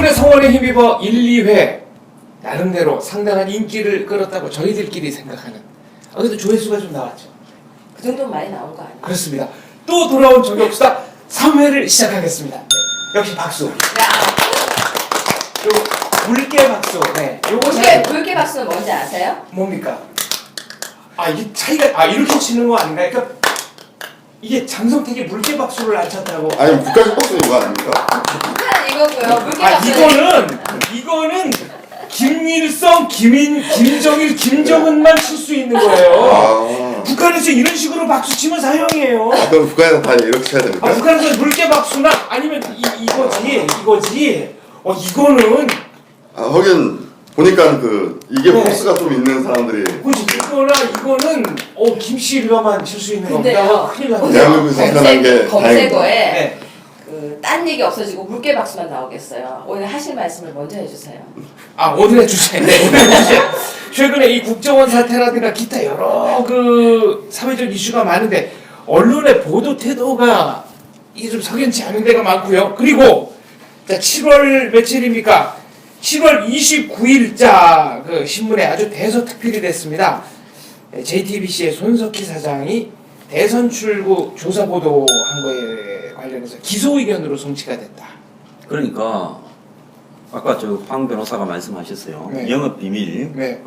여러분의 성원에 힘입어 1, 2회 나름대로 상당한 인기를 끌었다고 저희들끼리 생각하는 그래도 조회수가 좀 나왔죠. 그 정도는 많이 나온 거 아니에요? 그렇습니다. 또 돌아온 저격수다 3회를 시작하겠습니다. 네. 역시 박수. 야, 요 물개 박수. 네. 요거 물개 박수는 뭔지 아세요? 뭡니까? 아 이게 차이가 이렇게 치는 거 아닌가? 그러니까 이게 장성택이 물개 박수를 안 쳤다고. 아니 국가적 박수 이거 아닙니까? 북한 이거고요. 물개 박수는 이거는 김일성, 김정일, 김정은만 칠 수 있는 거예요. 북한에서 이런 식으로 박수 치면 사형이에요. 그럼 북한에서 다 이렇게 쳐야 됩니까? 북한에서 물개 박수나 아니면 이거지. 이거는 하긴 보니까 이게 네. 포스가 좀 있는 사람들이 그렇지. 이거는 김씨류만 칠 수 있는 근데요. 겁니다. 큰일 났네. 대한민국에서 태어난 게 검색어에 네. 딴 얘기 없어지고 물개 박수만 나오겠어요. 오늘 하실 말씀을 먼저 해주세요. 오늘의 주제. 네, 오늘의 주제. 최근에 이 국정원 사태라든가 기타 여러 사회적 이슈가 많은데 언론의 보도 태도가 이게 좀 석연치 않은 데가 많고요. 그리고 자 7월 며칠입니까? 7월 29일자 그 신문에 아주 대서특필이 됐습니다. JTBC의 손석희 사장이 대선 출구 조사 보도한 거에 관련해서 기소 의견으로 송치가 됐다. 그러니까 아까 황 변호사가 말씀하셨어요. 네. 영업 비밀 네.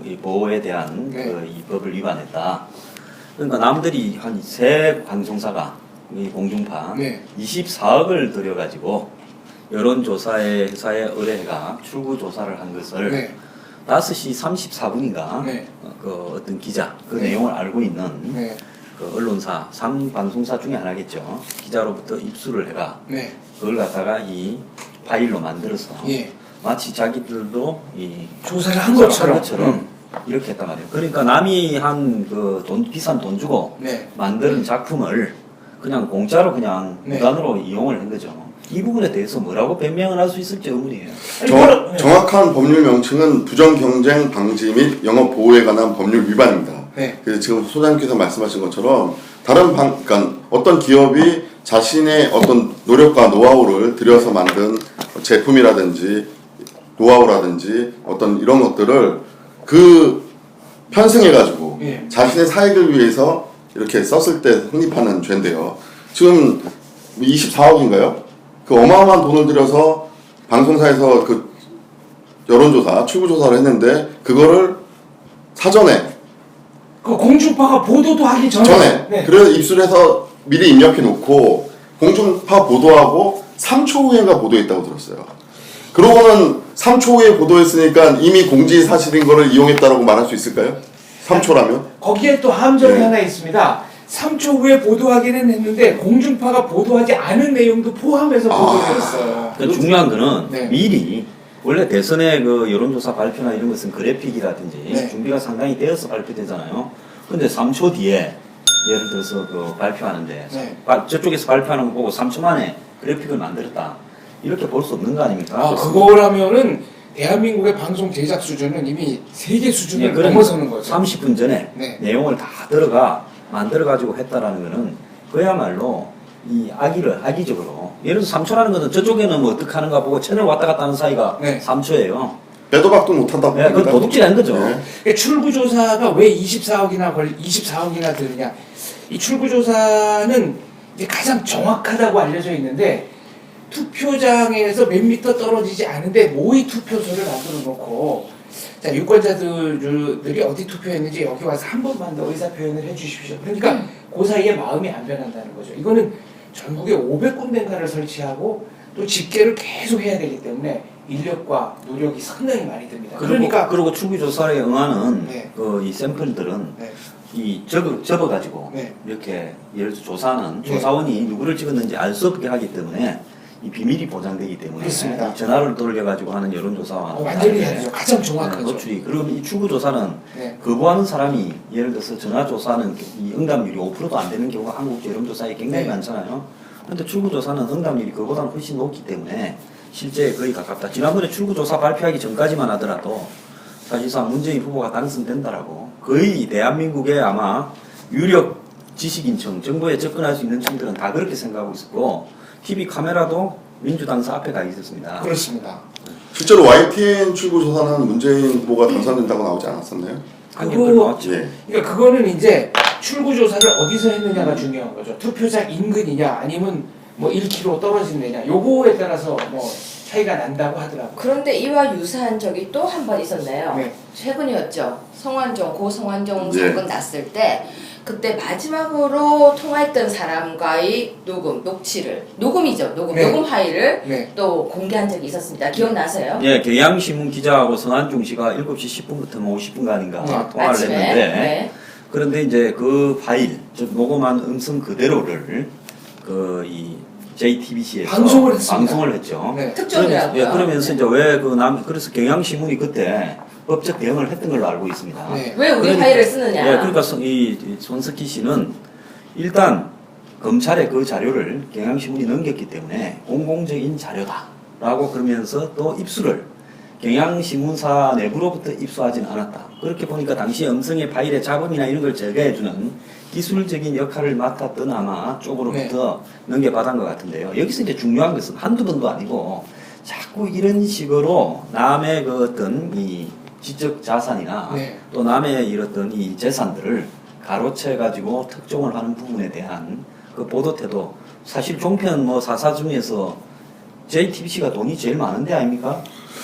이 보호에 대한 네. 이 법을 위반했다. 그러니까 남들이 한 세 방송사가 이 공중파 네. 24억을 들여가지고 여론조사에 회사에 의뢰가 출구 조사를 한 것을 네. 5시 34분인가 네. 그 어떤 기자 그 네. 내용을 알고 있는 네. 그 언론사 3방송사 중에 하나겠죠. 기자로부터 입수를 해가 네. 그걸 갖다가 이 파일로 만들어서 예. 마치 자기들도 이 조사를 한 것처럼. 이렇게 했단 말이에요. 그러니까 남이 한 비싼 돈 주고 네. 만드는 작품을 그냥 공짜로 그냥 네. 무단으로 이용을 한 거죠. 이 부분에 대해서 뭐라고 변명을 할 수 있을지 의문이에요. 정확한 법률 명칭은 부정경쟁 방지 및 영업 보호에 관한 법률 위반입니다. 네. 그래서 지금 소장님께서 말씀하신 것처럼 그러니까 어떤 기업이 자신의 어떤 노력과 노하우를 들여서 만든 제품이라든지 노하우라든지 어떤 이런 것들을 편승해가지고 예. 자신의 사익을 위해서 이렇게 썼을 때 성립하는 죄인데요. 지금 24억인가요? 그 어마어마한 돈을 들여서 방송사에서 여론조사, 출구조사를 했는데 그거를 사전에 그 공중파가 보도도 하기 전에. 네. 그래서 입수해서 미리 입력해 놓고 공중파 보도하고 3초 후에가 보도했다고 들었어요. 그러고는 3초 후에 보도했으니까 이미 공지 사실인 거를 이용했다라고 말할 수 있을까요? 3초라면? 거기에 또 함정이 네. 하나 있습니다. 3초 후에 보도하기는 했는데 공중파가 보도하지 않은 내용도 포함해서 보도를 했어요. 그러니까 중요한 거는 네. 미리 원래 대선의 여론조사 발표나 이런 것은 그래픽이라든지 네. 준비가 상당히 되어서 발표되잖아요. 근데 3초 뒤에 예를 들어서 발표하는데 네. 저쪽에서 발표하는 거 보고 3초 만에 그래픽을 만들었다. 이렇게 볼 수 없는 거 아닙니까? 그거라면은 대한민국의 방송 제작 수준은 이미 세계 수준을 넘어서는 거죠. 30분 전에 네. 내용을 다 만들어가지고 했다라는 거는 그야말로 이 악의적으로 예를 들어서 3초라는 것은 저쪽에는 뭐 어떻게 하는가 보고 채널 왔다 갔다 하는 사이가 네. 3초예요. 빼도 박도 못한다고. 네, 그건 도둑질한 거죠. 네. 출구조사가 왜 24억이나 드느냐. 이 출구조사는 이제 가장 정확하다고 알려져 있는데 투표장에서 몇 미터 떨어지지 않은데 모의 투표소를 만들어 놓고 자, 유권자들이 어디 투표했는지 여기 와서 한 번만 더 의사 표현을 해주십시오. 그러니까 그 사이에 마음이 안 변한다는 거죠. 이거는 전국에 500군데인가를 설치하고 또 집계를 계속 해야 되기 때문에 인력과 노력이 상당히 많이 듭니다. 그리고 출구조사에 응하는 네. 이 샘플들은 네. 이 접어가지고 네. 이렇게 예를 들어 조사하는 네. 조사원이 누구를 찍었는지 알 수 없게 하기 때문에 이 비밀이 보장되기 때문에 그렇습니다. 이 전화를 돌려가지고 하는 여론조사와 완전히 다르죠. 가장 정확하죠. 노출이 그리고 이 출구조사는 네. 거부하는 사람이 예를 들어서 전화조사는 이 응답률이 5%도 안 되는 경우가 한국 여론조사에 굉장히 네. 많잖아요. 그런데 출구조사는 응답률이 그보다는 훨씬 높기 때문에 실제에 거의 가깝다. 지난번에 출구조사 발표하기 전까지만 하더라도 사실상 문재인 후보가 당선된다라고 거의 대한민국의 아마 유력 지식인층, 정보에 접근할 수 있는 층들은 다 그렇게 생각하고 있었고 TV 카메라도 민주당사 앞에 가 있었습니다. 그렇습니다. 실제로 YTN 출구 조사는 문재인 후보가 당선된다고 나오지 않았었나요? 한개글 나왔죠. 예. 그러니까 그거는 이제 출구 조사를 어디서 했느냐가 중요한 거죠. 투표장 인근이냐 아니면 뭐 1km 떨어진 데냐 요거에 따라서 뭐 차이가 난다고 하더라고요. 그런데 이와 유사한 적이 또 한 번 있었네요. 네. 최근이었죠. 고 성완종 네. 사건 났을 때 그때 마지막으로 통화했던 사람과의 녹음이죠. 네. 녹음 파일을 네. 또 공개한 적이 있었습니다. 기억나세요? 예, 경향신문 기자하고 성한종 씨가 7시 10분부터 뭐 50분간인가 네, 통화를 아침에. 했는데 네. 그런데 이제 그 파일, 즉 녹음한 음성 그대로를 이 JTBC에서 방송을 했습니다. 방송을 했죠. 네. 특종이라고요. 예, 그러면서 이제 왜 그래서 경향신문이 그때 법적 대응을 했던 걸로 알고 있습니다. 네. 왜 우리 그러니까- 파일을 쓰느냐? 예, 그러니까 이 손석희 씨는 일단 검찰에 그 자료를 경향신문이 넘겼기 때문에 공공적인 자료다라고 그러면서 또 입수를 경향신문사 내부로부터 입수하지는 않았다. 그렇게 보니까 당시 음성의 파일의 잡음이나 이런 걸 제거해주는 기술적인 역할을 맡았던 아마 쪽으로부터 넘겨받은 것 같은데요. 여기서 이제 중요한 것은 한두 번도 아니고 자꾸 이런 식으로 남의 그 어떤 이 지적 자산이나 네. 또 남의 이렇던 이 재산들을 가로채 가지고 특종을 하는 부분에 대한 그 보도 태도 사실 종편 뭐 사사 중에서 JTBC가 돈이 제일 많은데 아닙니까?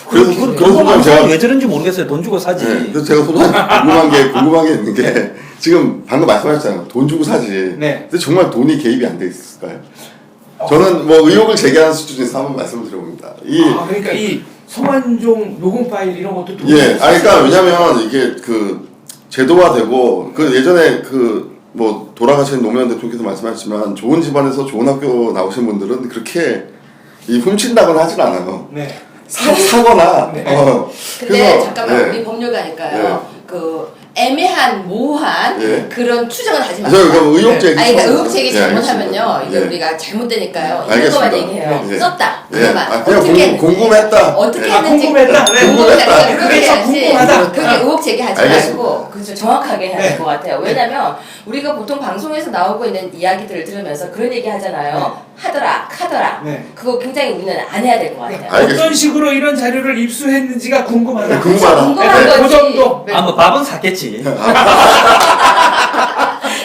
그래서 그 그래서 방송이 제가 왜 저런지 모르겠어요. 돈 주고 사지. 네, 그래서 제가 소장 궁금한 게 있는 게 지금 방금 말씀하셨잖아요. 돈 주고 사지. 네. 근데 정말 돈이 개입이 안 돼 있을까요? 저는 뭐 의혹을 제기하는 수준에서 한번 말씀드려봅니다. 그러니까 이 성완종 녹음 파일 이런 것도 예, 그러니까 왜냐면 이게 그 제도화되고 그 예전에 그 뭐 돌아가신 노무현 대통령께서 말씀하셨지만 좋은 집안에서 좋은 학교 나오신 분들은 그렇게 이 훔친다거나 하진 않아요. 네. 사거나. 네. 근데 그래서, 잠깐만 예. 우리 법률가니까요. 그 애매한 모호한 예. 그런 추정은 하지 저 마세요. 그럼 의혹 제기. 아니 그러니까 의혹 제기 예, 잘못하면요. 알겠습니다. 이게 예. 우리가 잘못되니까요. 이런 알겠습니다. 것만 얘기해요. 예. 썼다. 예. 그거만. 그냥 어떻게 궁금했다. 어떻게 예. 했는지 궁금했다. 네. 궁금했다. 그렇게 그래서 해야지. 궁금하다. 그게 의혹 제기하지 알겠습니다. 말고 그렇죠. 정확하게 해야 될 네. 것 같아요. 왜냐면 우리가 보통 방송에서 나오고 있는 이야기들을 들으면서 그런 얘기 하잖아요. 하더라, 카더라. 네. 그거 굉장히 우리는 안 해야 될 것 같아요. 알겠습니다. 어떤 식으로 이런 자료를 입수했는지가 궁금하다. 네, 궁금하다. 궁금한 네, 거지. 그 정도. 네. 뭐 밥은 샀겠지.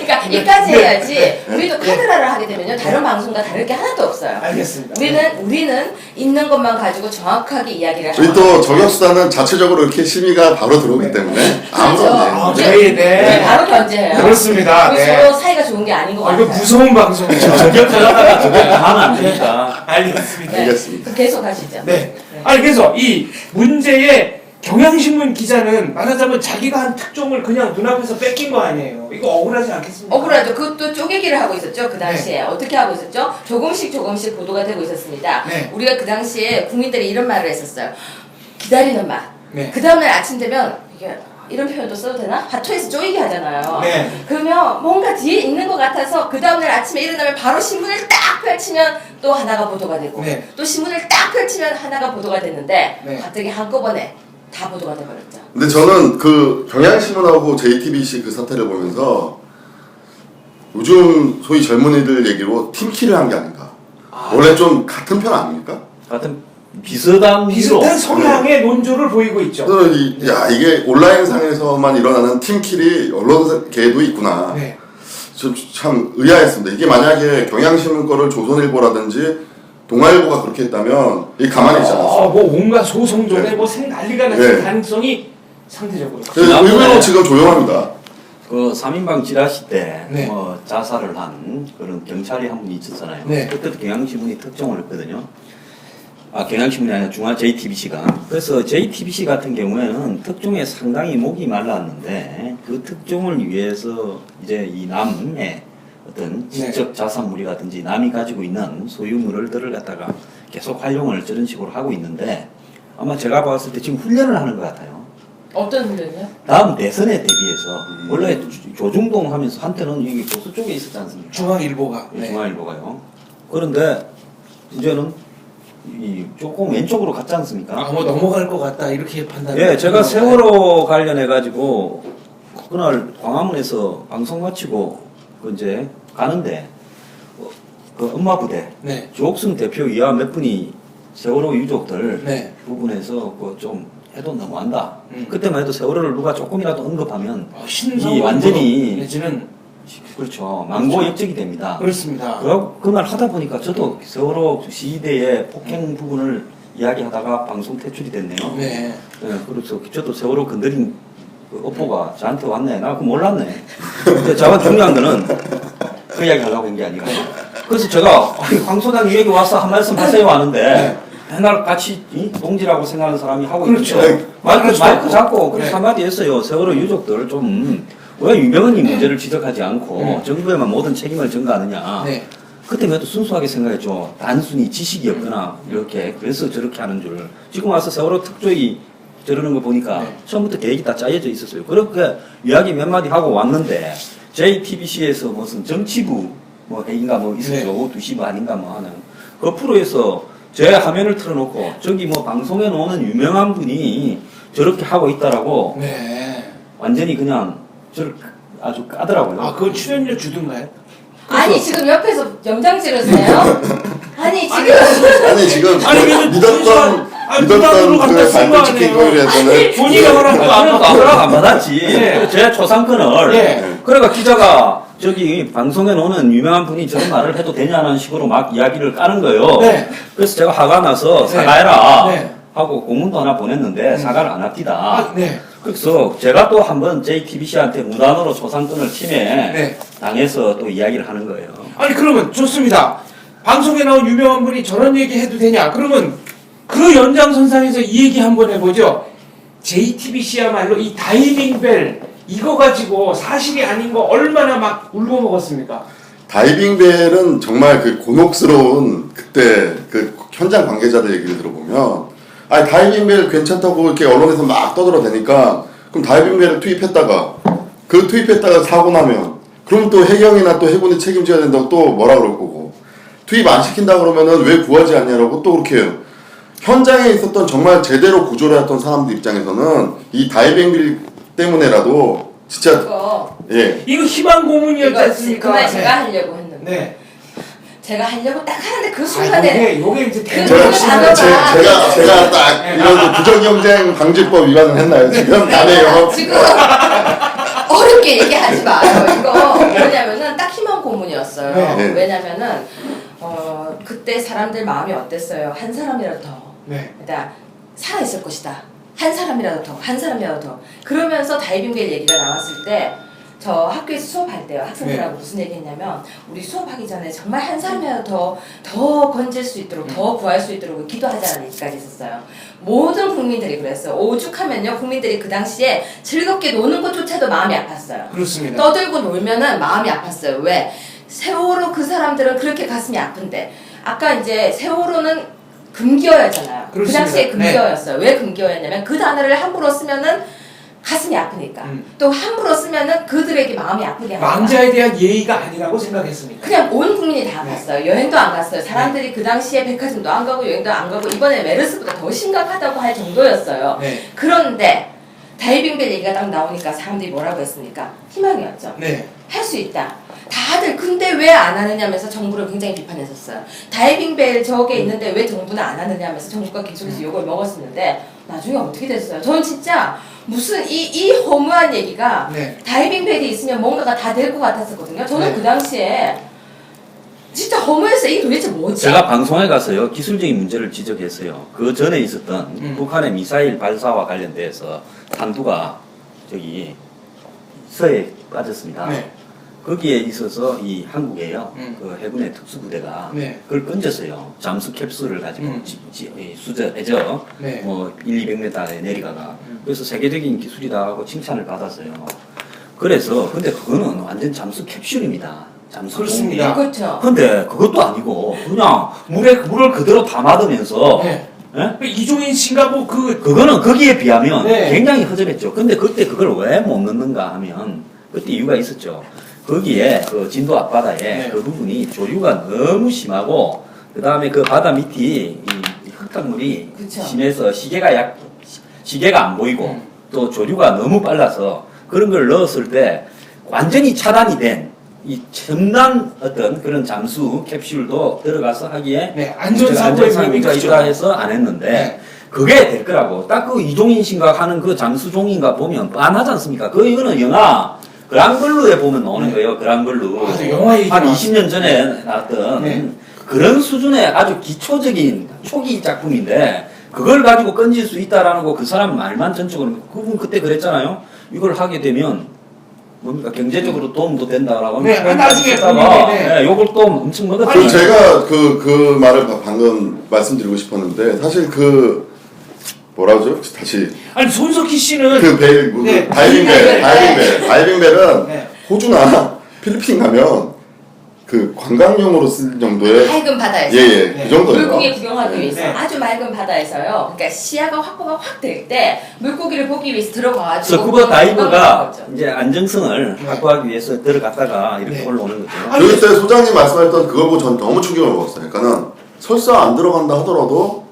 그러니까 이까지 네. 해야지. 우리도 카드라를 하게 되면요 다른 방송과 다를 게 하나도 없어요. 알겠습니다. 우리는 있는 것만 가지고 정확하게 이야기를 우리 또 하는 저격수단은 자체적으로 이렇게 심의가 바로 들어오기 때문에 그렇죠. 아무런 아, 저희 네. 바로 견제해요. 그렇습니다. 우리 네. 서로 사이가 좋은 게 아닌 것 이거 같아요. 무서운 방송이에요. 저격하다가 저격하면 안 되니까. 알겠습니다. 네. 알겠습니다. 계속 하시죠. 네. 아니 그래서 이 문제의 경향신문 기자는 말하자면 자기가 한 특종을 그냥 눈앞에서 뺏긴 거 아니에요. 이거 억울하지 않겠습니까? 억울하죠. 그것도 쪼개기를 하고 있었죠. 그 당시에 어떻게 하고 있었죠? 조금씩 보도가 되고 있었습니다. 네. 우리가 그 당시에 국민들이 이런 말을 했었어요. 기다리는 맛. 네. 그 다음날 아침 되면 이게 이런 표현도 써도 되나? 화투에서 쪼이기 하잖아요. 네. 그러면 뭔가 뒤에 있는 것 같아서 그 다음날 아침에 일어나면 바로 신문을 딱 펼치면 또 하나가 보도가 되고 네. 또 신문을 딱 펼치면 하나가 보도가 됐는데 네. 갑자기 한꺼번에 다 보도가 돼버렸죠. 근데 저는 그 경향신문하고 JTBC 그 사태를 보면서 요즘 소위 젊은이들 얘기로 팀킬을 한 게 아닌가. 원래 좀 같은 편 아닙니까? 같은 비슷한 비슷한 성향의 논조를 보이고 있죠. 그래서 이게 온라인상에서만 일어나는 팀킬이 언론계에도 있구나. 네. 참 의아했습니다. 이게 만약에 경향신문 거를 조선일보라든지 동아일보가 그렇게 했다면 이 가만히 있지 않았어요. 뭐 온갖 소송전에 네. 뭐 생난리가 났을 네. 가능성이 상대적으로 그래서 의외로 지금 조용합니다. 그 3인방 지라시 때 네. 자살을 한 그런 경찰이 한 분이 있었잖아요. 네. 그때도 경향신문이 특종을 했거든요. 경향신문이 아니라 중앙 JTBC가. 그래서 JTBC 같은 경우에는 특종에 상당히 목이 말랐는데 그 특종을 위해서 이제 이 남의 어떤 지적 자산물이라든지 남이 가지고 있는 소유물들을 갖다가 계속 활용을 저런 식으로 하고 있는데 아마 제가 봤을 때 지금 훈련을 하는 것 같아요. 어떤 훈련이요? 다음 대선에 대비해서 원래 조중동 하면서 한때는 여기 보수 쪽에 있었지 않습니까? 중앙일보가 네. 중앙일보가요. 그런데 이제는 조금 왼쪽으로 갔지 않습니까? 뭐 넘어갈 것 같다 이렇게 판단. 예, 제가 세월호 관련해 가지고 그날 광화문에서 방송 마치고 이제 가는데 그 엄마 부대 네. 조옥순 대표 이하 몇 분이 세월호 유족들 네. 부분에서 그 좀 해도 너무한다. 음. 그때만 해도 세월호를 누가 조금이라도 언급하면 신성 이 완전히 내지는 그렇죠. 망고 역적이 됩니다. 그렇습니다. 그 말 하다 보니까 저도 세월호 시대의 폭행 부분을 이야기하다가 방송 퇴출이 됐네요. 네. 네, 그래서 저도 세월호 건드린 그 업보가 저한테 왔네. 나 그거 몰랐네. 근데 제가 중요한 거는 그 이야기 하려고 한 게 아니라. 그래서 제가 황 소장 이 얘기 와서 한 말씀 하세요 하는데 맨날 같이 동지라고 생각하는 사람이 하고 그렇죠. 있죠. 마이크 잡고 그래서 네. 한마디 했어요. 세월호 유족들 좀 왜 유명한 이 문제를 지적하지 않고 네. 정부에만 모든 책임을 전가하느냐. 네. 그때 도 순수하게 생각했죠. 단순히 지식이 없거나 이렇게 그래서 저렇게 하는 줄. 지금 와서 세월호 특조위 저러는 거 보니까 네. 처음부터 계획이 다 짜여져 있었어요. 그렇게 이야기 몇 마디 하고 왔는데 JTBC에서 무슨 정치부 뭐 회의인가 뭐 있었죠. 네. 오후 2시 뭐 아닌가 뭐 하는 그 프로에서 제 화면을 틀어놓고 저기 뭐 방송에 나오는 유명한 분이 저렇게 하고 있다라고 네. 완전히 그냥 저를 아주 까더라고요. 아, 그건 출연료 주든가요? 아니 지금 옆에서 염장 지르세요? 아니 지금 아니 지금 아니, 그래서 믿었던 부담으로 갖다 그 쓴거 반대 치킨 아니에요? 거리에서는 본인이 허락도 안 아무도 받고. 허락 안 받았지. 네. 제 초상권을. 네. 그러니까 기자가 저기 방송에 나오는 유명한 분이 저런 말을 해도 되냐는 식으로 막 이야기를 까는 거예요. 네. 그래서 제가 화가 나서 네. 사과해라 네. 하고 공문도 하나 보냈는데 사과를 안 합디다. 아, 네. 그래서 제가 또 한번 JTBC한테 무단으로 초상권을 침해 네. 당해서 또 이야기를 하는 거예요. 아니 그러면 좋습니다. 방송에 나온 유명한 분이 저런 얘기 해도 되냐? 그러면 그 연장선상에서 이 얘기 한번 해보죠. JTBC야말로 이 다이빙벨 이거 가지고 사실이 아닌 거 얼마나 막 울고 먹었습니까? 다이빙벨은 정말 그 곤혹스러운 그때 그 현장 관계자들 얘기를 들어보면 아니 다이빙벨 괜찮다고 이렇게 언론에서 막 떠들어대니까 그럼 다이빙벨을 투입했다가 그 투입했다가 사고 나면 그럼 또 해경이나 또 해군이 책임져야 된다고 또 뭐라 그럴 거고 투입 안 시킨다 그러면은 왜 구하지 않냐라고 또 그렇게 해요. 현장에 있었던 정말 제대로 구조를 했던 사람들 입장에서는 이 다이빙벨 때문에라도 진짜 이거 이거 희망 고문이었지 이거 않습니까? 그말 제가 하려고 했는데 네. 제가 하려고 딱 하는데 그 아, 순간에 요게 이제 그 대박. 제가, 단어가 제가 딱 이런 부정경쟁 방지법 위반을 했나요 지금? 남의 영업 지금 어렵게 얘기하지 마요. 이거 왜냐면은 딱 희망 고문이었어요. 네. 왜냐면은 그때 사람들 마음이 어땠어요? 한 사람이라도 더, 네. 그러니까 살아 있을 것이다. 한 사람이라도 더, 한 사람이라도 더. 그러면서 다이빙벨 얘기가 나왔을 때. 저 학교에서 수업할 때요. 학생들하고 무슨 얘기 했냐면 우리 수업하기 전에 정말 한 사람이라도 더 건질 수 있도록 더 구할 수 있도록 기도하자는 얘기까지 있었어요. 모든 국민들이 그랬어요. 오죽하면요. 국민들이 그 당시에 즐겁게 노는 것조차도 마음이 아팠어요. 그렇습니다. 떠들고 놀면은 마음이 아팠어요. 왜? 세월호 그 사람들은 그렇게 가슴이 아픈데 아까 이제 세월호는 금기어였잖아요. 그 그렇습니다. 당시에 금기어였어요. 왜 금기어였냐면 그 단어를 함부로 쓰면은 가슴이 아프니까. 또 함부로 쓰면은 그들에게 마음이 아프게 합니다. 왕자에 대한 예의가 아니라고 생각했습니다. 그냥 온 국민이 다 갔어요. 여행도 안 갔어요. 사람들이 그 당시에 백화점도 안 가고 여행도 안 가고 이번에 메르스보다 더 심각하다고 할 정도였어요. 네. 그런데 다이빙벨 얘기가 딱 나오니까 사람들이 뭐라고 했습니까? 희망이었죠. 네. 할 수 있다. 다들 근데 왜 안 하느냐면서 정부를 굉장히 비판했었어요. 다이빙벨 저게 있는데 왜 정부는 안 하느냐면서 정부가 계속해서 욕을 먹었었는데 나중에 어떻게 됐어요? 저는 진짜 무슨 이 허무한 얘기가 네. 다이빙벨이 있으면 뭔가가 다 될 것 같았었거든요. 저는 네. 그 당시에 진짜 허무했어요. 이게 도대체 뭐지? 제가 방송에 가서요 기술적인 문제를 지적했어요. 그 전에 있었던 북한의 미사일 발사와 관련돼서 탄두가 저기 서해 빠졌습니다. 네. 거기에 있어서 이 한국에요 그 해군의 특수부대가 네. 그걸 건졌어요. 잠수 캡슐을 가지고 수저해죠. 네. 뭐 1-200m에 내리다가 그래서 세계적인 기술이다 하고 칭찬을 받았어요. 그래서 근데 그거는 완전 잠수 캡슐입니다. 잠수 그렇습니다. 공기. 그렇죠. 근데 그것도 아니고 그냥 물을 그대로 담아두면서 네. 예? 이종인 씨가고 그거는 거기에 비하면 네. 굉장히 허접했죠. 근데 그때 그걸 왜 못 넣는가 하면 그때 이유가 있었죠. 거기에 그 진도 앞바다에 네. 그 부분이 조류가 너무 심하고 그 다음에 그 바다 밑이 이 흙탕물이 그쵸. 심해서 시계가 안 보이고 또 조류가 너무 빨라서 그런 걸 넣었을 때 완전히 차단이 된 이 첨단 어떤 그런 잠수 캡슐도 들어가서 하기에 네, 안전사고의 위험이 문제가 크죠. 있다 해서 안 했는데 네. 그게 될 거라고. 딱 그 이종인 씨가 하는 그 잠수종인가 보면 뻔하지 않습니까? 그 이거는 영화 그랑블루에 보면 나오는 거예요. 그랑블루. 아, 저 영화 얘기 한 나왔어요. 20년 전에 나왔던 네. 그런 수준의 아주 기초적인 초기 작품인데 그걸 가지고 건질 수 있다라는 거 그 사람 말만 전적으로 그분 그때 그랬잖아요. 이걸 하게 되면 뭡니까 경제적으로 도움도 된다라고 네, 나중에 했다가 본인이, 네. 네, 요걸 또 엄청 그 먹었잖아요. 제가 그 말을 방금 말씀드리고 싶었는데 사실 그 뭐라 그러죠? 다시 아니 손석희 씨는 그 벨, 네. 다이빙벨은 네. 호주나 필리핀 가면 그 관광용으로 쓸 정도의 맑은 바다에서 예예 네. 그 정도예요. 물고기 구경하기 위해서 네. 아주 맑은 바다에서요. 그러니까 시야가 확보가 확 될 때 물고기를 보기 위해서 들어가가지고 스쿠버 다이버가 구경하는 거죠. 이제 안정성을 네. 확보하기 위해서 들어갔다가 이렇게 네. 올라오는 거죠. 아니, 그때 소장님 말씀하셨던 그걸 보고 전 너무 충격을 먹었어요. 그러니까는 설사 안 들어간다 하더라도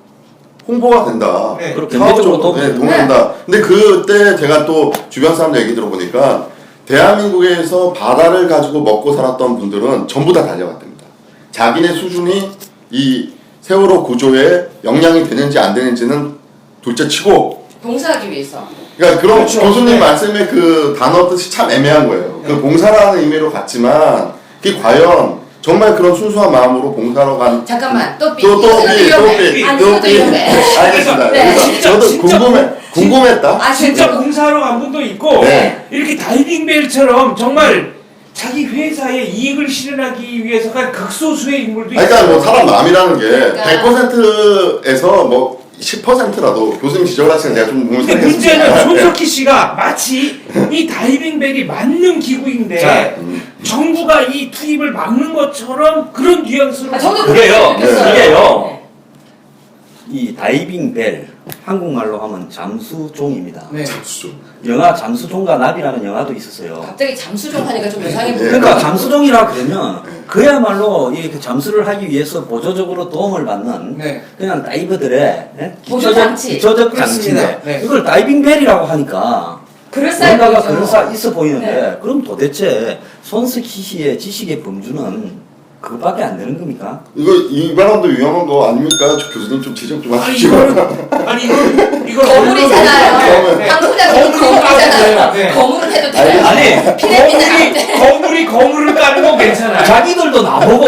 홍보가 된다. 네. 그리고 사업 경제적으로 쪽으로 도움이 도움이 된다. 근데 그때 제가 또 주변 사람들 얘기 들어보니까 대한민국에서 바다를 가지고 먹고 살았던 분들은 전부 다 달려갔답니다. 자기네 수준이 이 세월호 구조에 영향이 되는지 안 되는지는 둘째치고 봉사하기 위해서. 그러니까 그런 그렇죠. 교수님 네. 말씀의 그 단어 뜻이 참 애매한 거예요. 네. 그 봉사라는 의미로 갔지만 그게 과연 정말 그런 순수한 마음으로 봉사로 간 잠깐만 또 삐. 또 이것도 위험해. 삐. 아니 이것도 위험해. 알겠습니다. 네. 그래서 저도 진짜 궁금했다. 아 진짜 진짜 봉사하러 간 분도 있고 네. 이렇게 다이빙벨처럼 정말 자기 회사에 이익을 실현하기 위해서 간 극소수의 인물도 있어요. 그러니까 뭐 사람 마음이라는 게 그러니까. 100%에서 뭐 10%라도 교수님 지적하시는 제가 좀 몸을 근데 문제는 생각했습니다. 손석희 씨가 마치 이 다이빙벨이 맞는 기구인데 자, 정부가 이 투입을 막는 것처럼 그런 뉘앙스로 아, 저도 그래요. 그렇게 느꼈어요. 이게요. 네. 이 다이빙 벨 한국말로 하면 잠수종입니다. 네. 잠수죠. 영화 잠수종과 나비라는 영화도 있었어요. 갑자기 잠수종 하니까 좀 이상해 네. 보여요. 그러니까 잠수종이라 그러면 그야말로 이 잠수를 하기 위해서 보조적으로 도움을 받는 네. 그냥 다이버들의 예? 보조 장치. 기초적 그렇습니다. 장치인데 네. 이걸 다이빙 벨이라고 하니까 그럴싸해 뭔가가 보이죠. 그럴싸 있어 보이는데 네. 그럼 도대체 손석희 씨의 지식의 범주는 그거밖에 안 되는 겁니까? 이거 이 바람도 위험한 거 아닙니까? 저 교수님 좀 지적 좀 아니 하십시오. 이걸 거물이잖아요. 네. 방송장도 거물이잖아요. 네. 거물은 해도 돼요. 아니 피레미는 안 돼. 거물을 까는 거 괜찮아요. 자기들도 나보고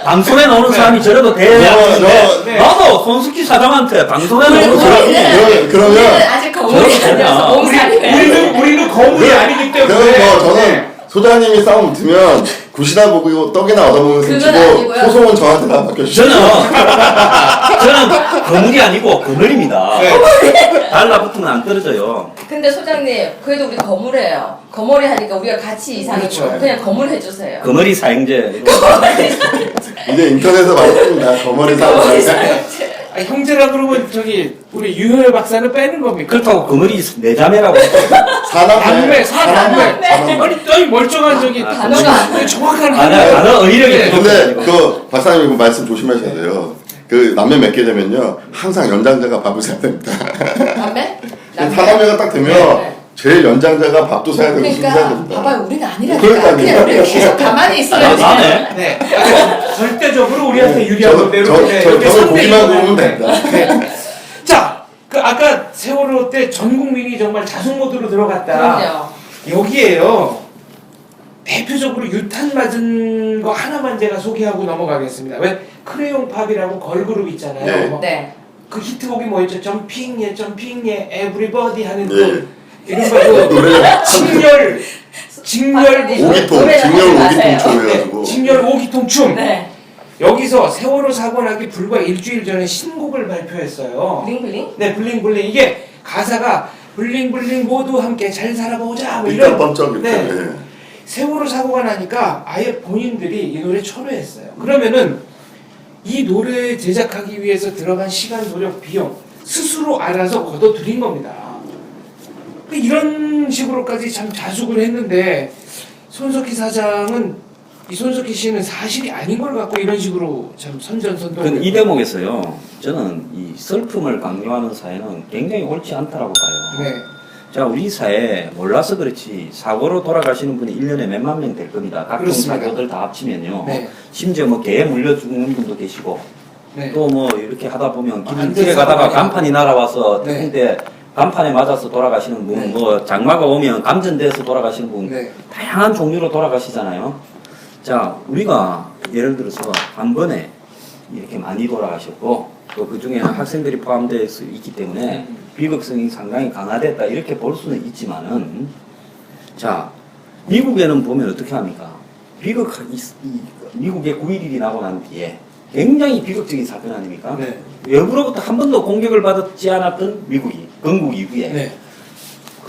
방송에 나오는 네. 사람이 저래도 돼야하는데 네. 나도 손석희 사장한테 방송에 나오는 사람이 그러면 우리는 아직 거물이 저렇게 아니라서 되냐. 몸살이에요. 우리는 거물이 아니기 때문에. 그러면 뭐 저는 네. 소장님이 싸움 붙으면 굿이나 보고 떡이나 얻어먹는 그건 셈치고 아니고요. 소송은 저한테 다 맡겨주시죠. 저는 거물이 아니고 그물입니다. 네. 달라붙으면 안 떨어져요. 근데 소장님 그래도 우리 거물이에요. 거물이 하니까 우리가 같이 이상해 그렇죠. 보여요. 그냥 거물 해주세요. 거물이 사형제. 이제 인터넷에 많습니다. 거머리 거물이 사람. 사용제. 아, 형제라 그러면 저기 우리 유효의 박사는 빼는 겁니까? 그렇다고 거물이 내 자매라고. 남매, 사남매. 사남매. 아니 멀쩡한 저기 아, 단어가 안 네, 정확한 단어 의력이 네. 근데 그 박사님 이거 말씀 조심하셔야 돼요. 그 남매 맺게 되면요 항상 연장자가 밥을 사야 됩니다. 남매? 사남매가 딱 되면 네. 제일 연장자가 밥도 사야 되고 술도 사야 그러니까 됩니다. 봐봐요 우리는 아니라니까. 그러니까요. 그냥 우리는 계속 가만히 있어야지. 나네. 네. 아니, 절대적으로 우리한테 유리한 저는 대로. 네, 이렇게 저는 선대 보기만 이동을 보면 하는데. 됩니다. 네. 자, 그 아까 세월호 때 전 국민이 정말 자숙 모드로 들어갔다. 그럼요. 여기에요. 대표적으로 유탄 맞은 거 하나만 제가 소개하고 넘어가겠습니다. 왜 크레용 팝이라고 걸그룹 있잖아요. 네. 뭐 네. 그 히트곡이 뭐였죠? 점핑 예, 점핑 예, 에브리버디 하는 네. 그 이런 거 노래가 직렬 오기통, 노래를 직렬 하지 오기통 마세요. 춤 해가지고. 직렬 오기통 춤. 네. 여기서 세월호 사고 나기 불과 일주일 전에 신곡을 발표했어요. 블링블링? 네, 블링블링. 이게 가사가 블링블링 모두 함께 잘 살아보자. 뭐 일단 번쩍 이렇게. 네. 네. 세월호 사고가 나니까 아예 본인들이 이 노래 철회했어요. 그러면은 이 노래 제작하기 위해서 들어간 시간, 노력, 비용 스스로 알아서 걷어들인 겁니다. 이런 식으로까지 참 자숙을 했는데 손석희 사장은 이 손석희 씨는 사실이 아닌 걸 갖고 이런 식으로 참 선전선동. 이 대목에서요. 저는 이 슬픔을 강요하는 사회는 굉장히 옳지 않다라고 봐요. 네. 자, 우리 사회에 몰라서 그렇지 사고로 돌아가시는 분이 1년에 몇만 명 될 겁니다. 각종 그렇습니다. 사고들 다 합치면요. 네. 심지어 뭐 개에 물려 죽는 분도 계시고 네. 또 뭐 이렇게 하다 보면 안 길에 돼서 가다가 많이 간판이 날아와서 네. 태풍 때 간판에 맞아서 돌아가시는 분, 네. 뭐 장마가 오면 감전돼서 돌아가시는 분, 네. 다양한 종류로 돌아가시잖아요. 자, 우리가 예를 들어서 한 번에 이렇게 많이 돌아가셨고 또 그 중에 학생들이 포함되어 있기 때문에 비극성이 상당히 강화됐다 이렇게 볼 수는 있지만은 자, 미국에는 보면 어떻게 합니까? 미국의 9.11이 나고 난 뒤에 굉장히 비극적인 사건 아닙니까? 네. 외부로부터 한 번도 공격을 받지 않았던 미국이 건국 이후에 네.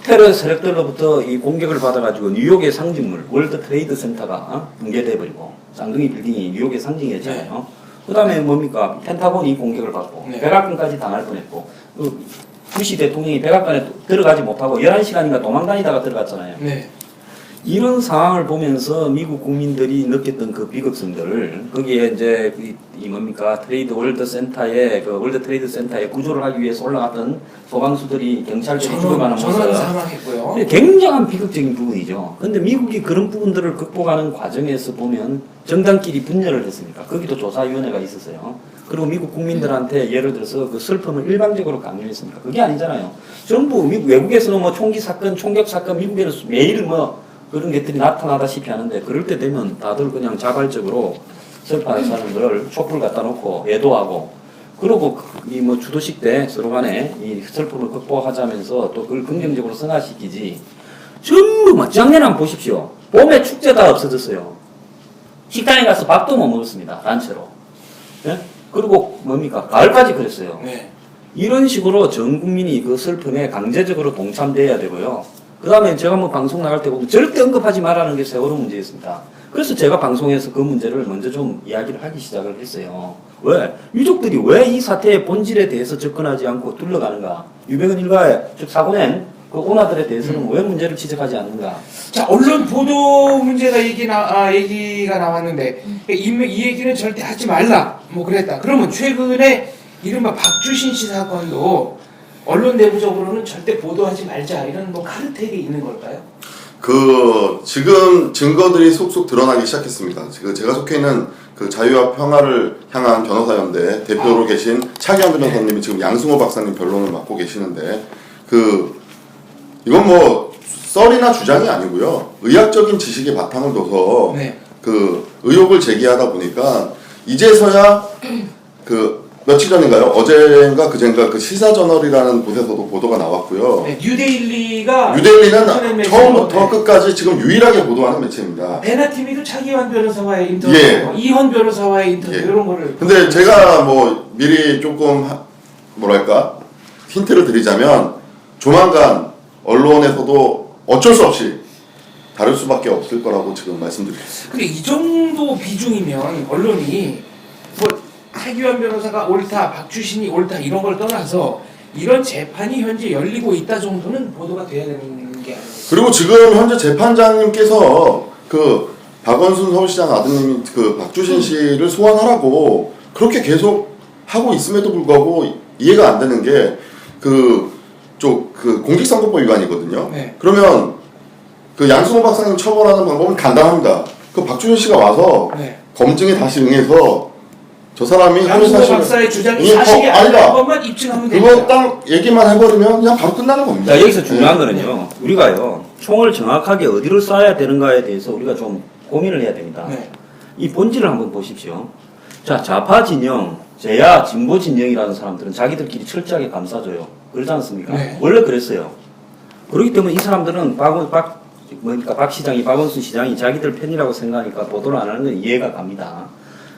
테러 세력들로부터 이 공격을 받아가지고 뉴욕의 상징물 월드 트레이드 센터가 붕괴돼 버리고 쌍둥이 빌딩이 뉴욕의 상징이었잖아요. 그다음에 뭡니까? 펜타곤이 공격을 받고 네. 백악관까지 당할 뻔했고 부시 대통령이 백악관에 들어가지 못하고 11시간인가 도망다니다가 들어갔잖아요. 네. 이런 상황을 보면서 미국 국민들이 느꼈던 그 비극성들을 거기에 이제 이 뭡니까 월드 트레이드 센터에 구조를 하기 위해서 올라갔던 소방수들이 경찰들이 죽어가는 전원 모습 사망했고요. 굉장한 비극적인 부분이죠. 근데 미국이 그런 부분들을 극복하는 과정에서 보면 정당끼리 분열을 했으니까 거기도 조사위원회가 있었어요. 그리고 미국 국민들한테 예를 들어서 그 슬픔을 일방적으로 강요했습니까? 그게 아니잖아요. 전부 외국에서는 뭐 총기 사건, 총격 사건, 미국에는 매일 뭐 그런 것들이 나타나다시피 하는데 그럴 때 되면 다들 그냥 자발적으로 슬퍼하는 사람들을 촛불 갖다 놓고 애도하고 그리고 이 뭐 주도식 때 서로 간에 이 슬픔을 극복하자면서 또 그걸 긍정적으로 승화시키지 전부 막 작년에 한번 보십시오. 봄에 축제 다 없어졌어요. 식당에 가서 밥도 못 먹었습니다. 단체로. 예? 그리고 뭡니까? 가을까지 그랬어요. 네. 이런 식으로 전 국민이 그 슬픔에 강제적으로 동참돼야 되고요. 그 다음에 제가 뭐 방송 나갈 때 보면 절대 언급하지 말라는 게 세월호 문제였습니다. 그래서 제가 방송에서 그 문제를 먼저 좀 이야기를 하기 시작을 했어요. 왜? 유족들이 왜 이 사태의 본질에 대해서 접근하지 않고 둘러가는가? 유병헌 일가의 즉 사고낸 그 오나들에 대해서는 왜 문제를 지적하지 않는가? 자, 언론 보도 문제가 얘기가 나왔는데 이 얘기는 절대 하지 말라 뭐 그랬다. 그러면 최근에 이른바 박주신 씨 사건도 언론 내부적으로는 절대 보도하지 말자 이런 뭐 카르텔이 있는 걸까요? 지금 증거들이 속속 드러나기 시작했습니다. 지금 제가 속해 있는 그 자유와 평화를 향한 변호사연대 대표로 계신 차기환 변호사님이 지금 양승호 박사님 변론을 맡고 계시는데 이건 뭐 썰이나 주장이 아니고요. 의학적인 지식에 바탕을 둬서 네. 그 의혹을 제기하다 보니까 이제서야 며칠 전인가요? 어젠가 그젠가 그 시사저널이라는 곳에서도 보도가 나왔고요. 네, 뉴데일리가 뉴델리는 처음부터 끝까지 지금 유일하게 보도하는 매체입니다. 베나티미도 차기환 변호사와의 인터뷰, 예. 이헌 변호사와의 인터뷰 예. 이런 거를. 근데 제가 뭐 미리 조금 뭐랄까 힌트를 드리자면 조만간 언론에서도 어쩔 수 없이 다룰 수밖에 없을 거라고 지금 말씀드리겠습니다. 근데 이 정도 비중이면 언론이 뭐 차기환 변호사가 옳다, 박주신이 옳다 이런 걸 떠나서 이런 재판이 현재 열리고 있다 정도는 보도가 돼야 되는 게 아니에요. 그리고 지금 현재 재판장님께서 그 박원순 서울시장 아드님이 그 박주신 씨를 소환하라고 그렇게 계속 하고 있음에도 불구하고 이해가 안 되는 게 그 공직선거법 위반이거든요. 네. 그러면 그 양승호 박사님 처벌하는 방법은 간단합니다. 그 박주신 씨가 와서 네. 검증에 다시 응해서 저 사람이 양승호 박사의 주장이 이게 사실이 아니다. 아닌 것만 입증하면 그거 됩니다. 딱 얘기만 해버리면 그냥 바로 끝나는 겁니다. 자, 여기서 중요한 네. 거는요. 우리가요. 총을 정확하게 어디로 쏴야 되는가에 대해서 우리가 좀 고민을 해야 됩니다. 네. 이 본질을 한번 보십시오. 자, 좌파 진영, 제야 진보 진영이라는 사람들은 자기들끼리 철저하게 감싸줘요. 그러지 않습니까? 네. 원래 그랬어요. 그렇기 때문에 이 사람들은 박 시장이, 박원순 시장이 자기들 편이라고 생각하니까 보도를 안 하는 건 이해가 갑니다.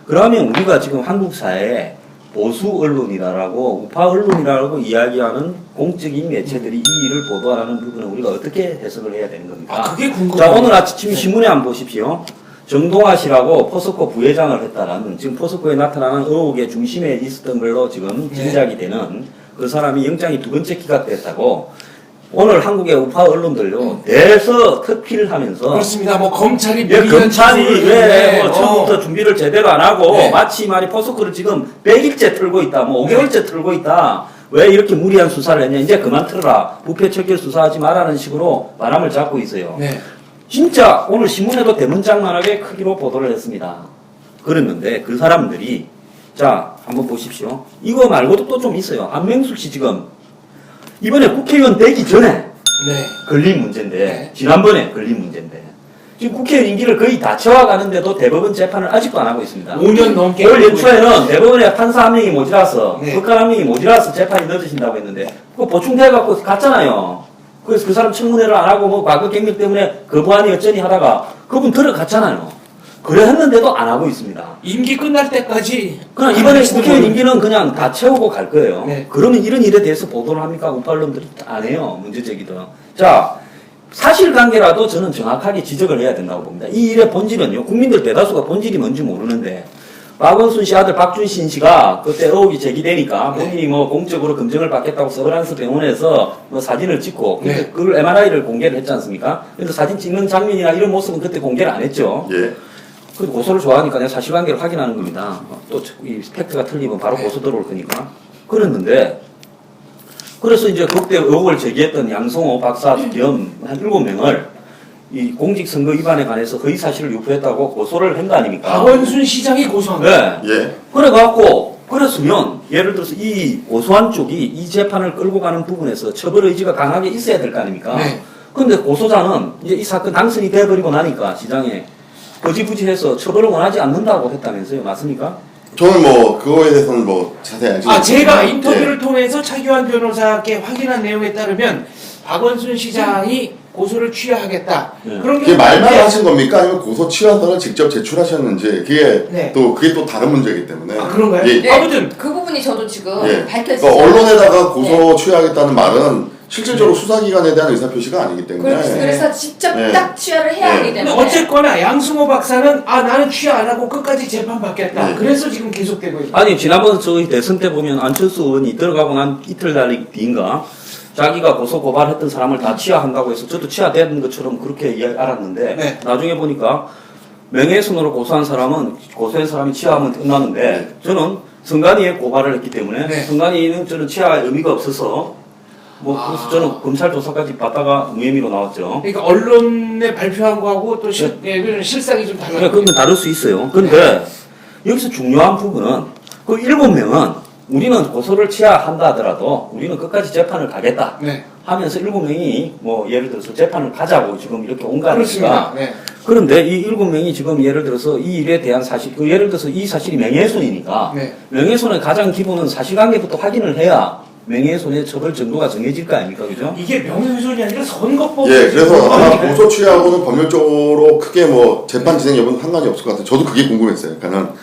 그러면 우리가 지금 한국 사회에 보수 언론이라고 우파 언론이라고 이야기하는 공적인 매체들이 이 일을 보도하라는 부분은 우리가 어떻게 해석을 해야 되는 겁니까? 그게 궁금해요. 자, 오늘 아침 신문에 한번 보십시오. 정동아 씨라고 포스코 부회장을 했다는 지금 포스코에 나타나는 의혹의 중심에 있었던 걸로 지금 짐작이 되는 그 사람이 영장이 2번째 기각됐다고 오늘 한국의 우파 언론들요 내서 특필을 하면서 그렇습니다. 뭐 검찰이 왜 검찰이 왜 뭐 네. 처음부터 준비를 제대로 안 하고 네. 마치 말이 포스코를 지금 100일째 틀고 있다, 뭐 5개월째 틀고 있다. 왜 이렇게 무리한 수사를 했냐. 이제 그만 틀어라. 부패 척결 수사하지 마라는 식으로 바람을 잡고 있어요. 네. 진짜 오늘 신문에도 대문짝만하게 크기로 보도를 했습니다. 그랬는데 그 사람들이 자 한번 보십시오. 이거 말고도 또 좀 있어요. 안명숙 씨 지금 이번에 국회의원 되기 전에 네. 걸린 문제인데 네. 지난번에 걸린 문제인데 지금 국회의원 임기를 거의 다 채워가는데도 대법원 재판을 아직도 안 하고 있습니다. 5년 넘게. 올 연초에는 대법원에 판사 한 명이 모자라서 네. 법관 한 명이 모자라서 재판이 늦어진다고 했는데 그거 보충돼갖고 갔잖아요. 그래서 그 사람 청문회를 안 하고 뭐 과거 경력 때문에 거부하니 어쩌니 하다가 그분 들어갔잖아요. 그래 했는데도 안 하고 있습니다. 임기 끝날 때까지. 그냥 이번에 국회의원 임기는 그냥 다 채우고 갈 거예요. 네. 그러면 이런 일에 대해서 보도를 합니까? 우팔론들이 안 해요. 문제 제기도. 자, 사실관계라도 저는 정확하게 지적을 해야 된다고 봅니다. 이 일의 본질은요. 국민들 대다수가 본질이 뭔지 모르는데 박원순 씨 아들 박준신 씨가 그때 의혹이 제기되니까 본인이 뭐 공적으로 검증을 받겠다고 서브란스 병원에서 뭐 사진을 찍고 네. 그걸 MRI를 공개를 했지 않습니까? 그래서 사진 찍는 장면이나 이런 모습은 그때 공개를 안 했죠. 예. 그 고소를 좋아하니까 내가 사실관계를 확인하는 겁니다. 또 이 팩트가 틀리면 바로 고소 들어올 거니까. 그랬는데 그래서 이제 그때 의혹을 제기했던 양성호 박사 겸 한 7명을 이 공직선거 위반에 관해서 허위 사실을 유포했다고 고소를 한 거 아닙니까? 박원순 시장이 고소한 거예요. 네. 예. 그래갖고 그랬으면 예를 들어서 이 고소한 쪽이 이 재판을 끌고 가는 부분에서 처벌 의지가 강하게 있어야 될 거 아닙니까? 네. 근데 고소자는 이제 이 사건 당선이 돼버리고 나니까 시장에 거지부지해서 처벌을 원하지 않는다고 했다면서요. 맞습니까? 저는 뭐 그거에 대해서는 뭐 자세히 알지 아, 제가 못합니다. 인터뷰를 통해서 차기환 변호사께 확인한 내용에 따르면 박원순 시장이 고소를 취하하겠다. 네. 그런 그게 말만 있는데 하신 겁니까? 아니면 고소 취하서를 직접 제출하셨는지 그게 네. 그게 또 다른 문제이기 때문에. 아, 그런가요? 예. 네, 아무튼. 그 부분이 저도 지금 예. 밝혀지죠. 그러니까 언론에다가 고소 네. 취하겠다는 말은 실질적으로 수사기관에 대한 의사표시가 아니기 때문에. 그래서 직접 네. 딱 취하를 해야 네. 하기 근데 때문에 어쨌거나 양승호 박사는 나는 취하 안 하고 끝까지 재판 받겠다. 네. 그래서 지금 계속되고 있다. 아니 지난번 저희 대선 때 보면 안철수 의원이 들어가고 난 이틀 뒤인가 자기가 고소 고발했던 사람을 다 취하한다고 해서 저도 취하되는 것처럼 그렇게 알았는데 네. 나중에 보니까 명예훼손으로 고소한 사람은 고소한 사람이 취하하면 끝나는데 저는 성관이에 고발을 했기 때문에 네. 성관이는 저는 취할 의미가 없어서 뭐 그래서 저는 검찰 조사까지 받다가 무혐의로 나왔죠. 그러니까 언론에 발표한 거하고 또 그 실상이 좀 달라요. 그러니까 그건 다를 수 있어요. 그런데 여기서 중요한 부분은 그 7명은 우리는 고소를 취하한다 하더라도 우리는 끝까지 재판을 가겠다 네. 하면서 7명이 뭐 예를 들어서 재판을 가자고 지금 이렇게 온 거 아닙니까? 그렇습니다. 네. 그런데 이 7명이 지금 예를 들어서 이 일에 대한 사실, 예를 들어서 이 사실이 명예훼손이니까 네. 명예훼손의 가장 기본은 사실관계부터 확인을 해야 명예훼손의 처벌 정도가 정해질 거 아닙니까? 그죠? 이게 명예훼손이 아니라 선거법. 예, 그래서 아마 고소 취하고는 법률적으로 크게 뭐 재판 진행 여부는 상관이 없을 것 같아요. 저도 그게 궁금했어요. 그러니까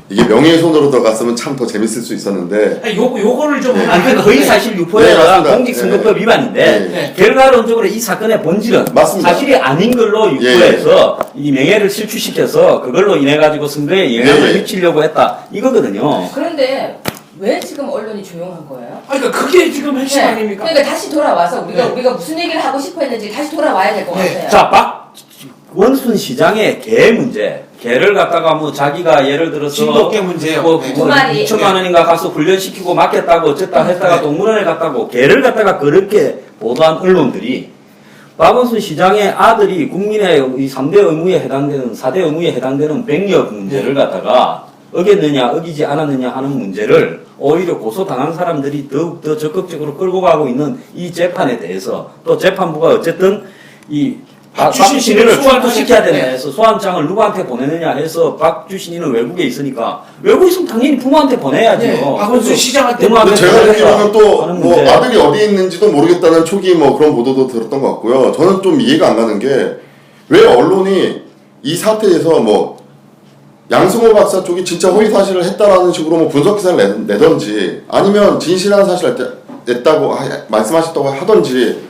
이게 명예훼손으로 들어갔으면 참 더 재밌을 수 있었는데. 아니, 요거를 좀. 네. 아니, 그러니까 거의 사실 네, 유포해가 맞습니다. 공직선거법 네. 위반인데 네. 결과론적으로 이 사건의 본질은 맞습니다. 사실이 아닌 걸로 유포해서 이 명예를 실추시켜서 그걸로 인해 가지고 선거에 영향을 네. 미치려고 했다 이거거든요. 그런데 왜 지금 언론이 조용한 거예요? 그러니까 그게 지금 핵심 네. 아닙니까? 그러니까 다시 돌아와서 네. 우리가 무슨 얘기를 하고 싶어 했는지 다시 돌아와야 될 것 네. 같아요. 자, 박원순 시장의 개 문제. 개를 갖다가 뭐 자기가 예를 들어서 진돗개 문제요. 뭐 네. 2천만 원인가 가서 훈련시키고 맡겠다고 어쨌다 했다가 네. 동물원에 갔다고 개를 갖다가 그렇게 보도한 언론들이 박원순 시장의 아들이 국민의 이 3대 의무에 해당되는 4대 의무에 해당되는 백력 문제를 갖다가 어겼느냐 어기지 않았느냐 하는 문제를 오히려 고소당한 사람들이 더욱더 적극적으로 끌고 가고 있는 이 재판에 대해서 또 재판부가 어쨌든 이 박주신이를 출두시켜야 되냐 해서 소환장을 누구한테 보내느냐 해서 박주신이는 외국에 있으니까 외국에 있으면 당연히 부모한테 보내야죠. 네, 박원순 시장한테. 부모한테 제가 듣기로는 또 하는 뭐 문제. 아들이 어디 있는지도 모르겠다는 초기 뭐 그런 보도도 들었던 것 같고요. 저는 좀 이해가 안 가는 게 왜 언론이 이 사태에서 뭐 양승호 박사 쪽이 진짜 허위 사실을 했다라는 식으로 뭐 분석 기사를 내던지 아니면 진실한 사실을 냈다고 말씀하셨다고 하던지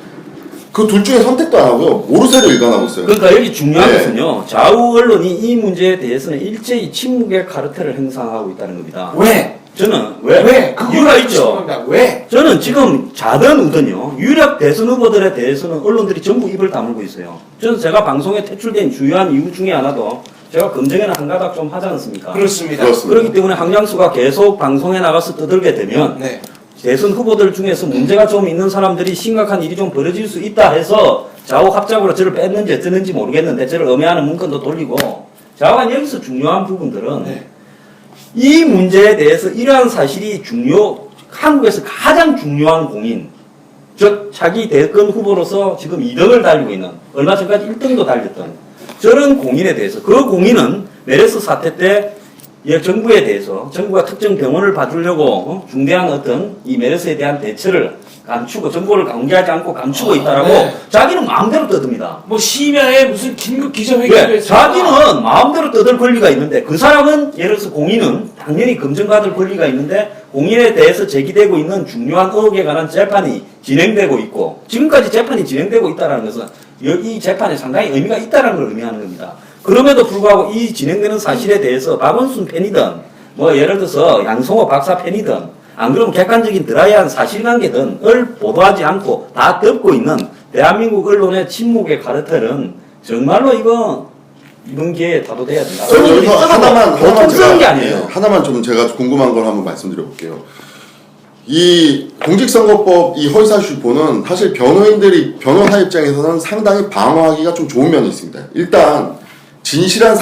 그 둘 중에 선택도 안 하고요. 모르쇠를 일관하고 있어요. 그러니까 여기 중요한 네. 것은요. 좌우 언론이 이 문제에 대해서는 일제히 침묵의 카르텔을 행사하고 있다는 겁니다. 왜? 저는 왜? 그거를 이유가 알고 싶은 있죠. 겁니다. 왜? 저는 지금 자든 우든요. 유력 대선 후보들에 대해서는 언론들이 전부 입을 다물고 있어요. 저는 제가 방송에 퇴출된 주요한 이유 중에 하나도 제가 검증에는 한 가닥 좀 하지 않습니까? 그렇습니다. 그렇습니다. 그렇기 때문에 황량수가 계속 방송에 나가서 떠들게 되면 네. 대선 후보들 중에서 문제가 좀 있는 사람들이 심각한 일이 좀 벌어질 수 있다 해서 좌우합작으로 저를 뺐는지 어쩌는지 모르겠는데 저를 엄해하는 문건도 돌리고 좌우한 여기서 중요한 부분들은 네. 이 문제에 대해서 이러한 사실이 한국에서 가장 중요한 공인, 즉 자기 대권 후보로서 지금 2등을 달리고 있는, 얼마 전까지 1등도 달렸던 저런 공인에 대해서, 그 공인은 메르스 사태 때 정부에 대해서, 정부가 특정 병원을 봐주려고 중대한 어떤 이 메르스에 대한 대처를 감추고, 정보를 공개하지 않고 감추고 있다라고 네. 자기는 마음대로 떠듭니다. 뭐 심야에 무슨 긴급 기자회견을 네, 했어요. 자기는 마음대로 떠들 권리가 있는데 그 사람은 예를 들어서 공인은 당연히 검증받을 권리가 있는데 공인에 대해서 제기되고 있는 중요한 의혹에 관한 재판이 진행되고 있고 지금까지 재판이 진행되고 있다는 것은 이 재판에 상당히 의미가 있다는 걸 의미하는 겁니다. 그럼에도 불구하고 이 진행되는 사실에 대해서 박원순 팬이든 뭐 예를 들어서 양성호 박사 팬이든 안 그러면 객관적인 드라이한 사실관계등을 보도하지 않고 다 덮고 있는 대한민국 언론의 침묵의 카르텔은 정말로 이번 기회에 타도돼야 된다. 여기서 하나만 보통 쓰는 게 아니에요. 네, 하나만 좀 제가 궁금한 걸 한번 말씀드려 볼게요. 이 공직선거법 이 허위사실보는 사실 변호사 입장에서는 상당히 방어하기가 좀 좋은 면이 있습니다. 일단 진실한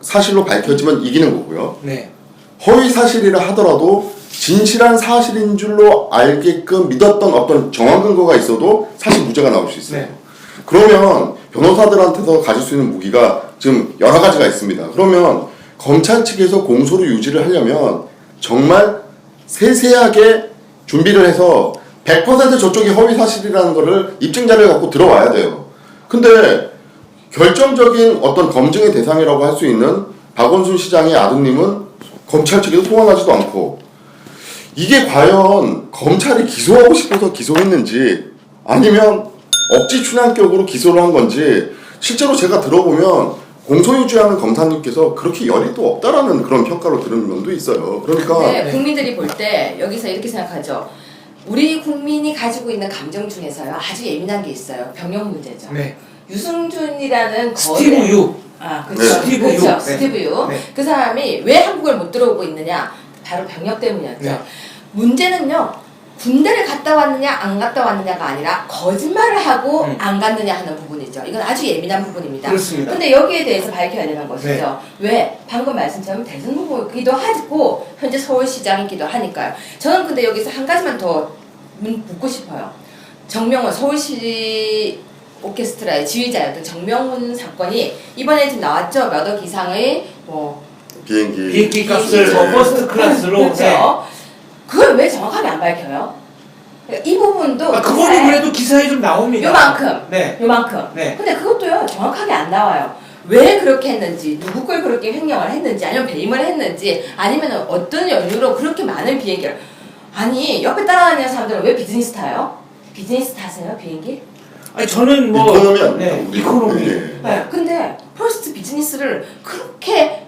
사실로 밝혀지면 이기는 거고요. 네. 허위사실이라 하더라도 진실한 사실인 줄로 알게끔 믿었던 어떤 정황 근거가 있어도 사실 무죄가 나올 수 있어요. 네. 그러면 변호사들한테서 가질 수 있는 무기가 지금 여러 가지가 있습니다. 그러면 검찰 측에서 공소를 유지를 하려면 정말 세세하게 준비를 해서 100% 저쪽이 허위사실이라는 거를 입증자를 갖고 들어와야 돼요. 근데 결정적인 어떤 검증의 대상이라고 할 수 있는 박원순 시장의 아드님은 검찰 측에서 소환하지도 않고 이게 과연 검찰이 기소하고 싶어서 기소했는지 아니면 억지 춘향격으로 기소를 한 건지 실제로 제가 들어보면 공소유지하는 검사님께서 그렇게 열이 또 없다라는 그런 평가로 들은 면도 있어요. 그러니까 네, 국민들이 볼 때 여기서 이렇게 생각하죠. 우리 국민이 가지고 있는 감정 중에서요 아주 예민한 게 있어요. 병역 문제죠. 네. 유승준이라는 스티브 유. 그렇죠. 네. 스티브 유. 그렇죠. 네. 스티브 유. 네. 그 사람이 왜 한국을 못 들어오고 있느냐? 바로 병역 때문이었죠. 네. 문제는요. 군대를 갔다 왔느냐 안 갔다 왔느냐가 아니라 거짓말을 하고 안 갔느냐 하는 부분이죠. 이건 아주 예민한 부분입니다. 그렇습니다. 근데 여기에 대해서 밝혀야 되는 것이죠. 네. 왜? 방금 말씀처럼 대선 후보이기도 하고 현재 서울시장이기도 하니까요. 저는 근데 여기서 한 가지만 더 묻고 싶어요. 정명훈 서울시 오케스트라의 지휘자였던 정명훈 사건이 이번에 지금 나왔죠. 몇 억 이상의 뭐 비행기 값을 비행기 퍼스트 클래스로. 그렇죠. 네. 그걸 왜 정확하게 안 밝혀요? 이 부분도 그거는 그래도 기사에 좀 나옵니다. 요만큼. 네. 요만큼. 네. 근데 그것도요 정확하게 안 나와요. 왜 그렇게 했는지, 누구 걸 그렇게 횡령을 했는지, 아니면 배임을 했는지, 아니면 어떤 연유로 그렇게 많은 비행기를. 아니 옆에 따라다니는 사람들은 왜 비즈니스 타요? 비즈니스 타세요 비행기? 아니 저는 뭐 이코노미 아닙니까? 네, 우리. 이코노미. 네. 네. 근데 퍼스트 비즈니스를 그렇게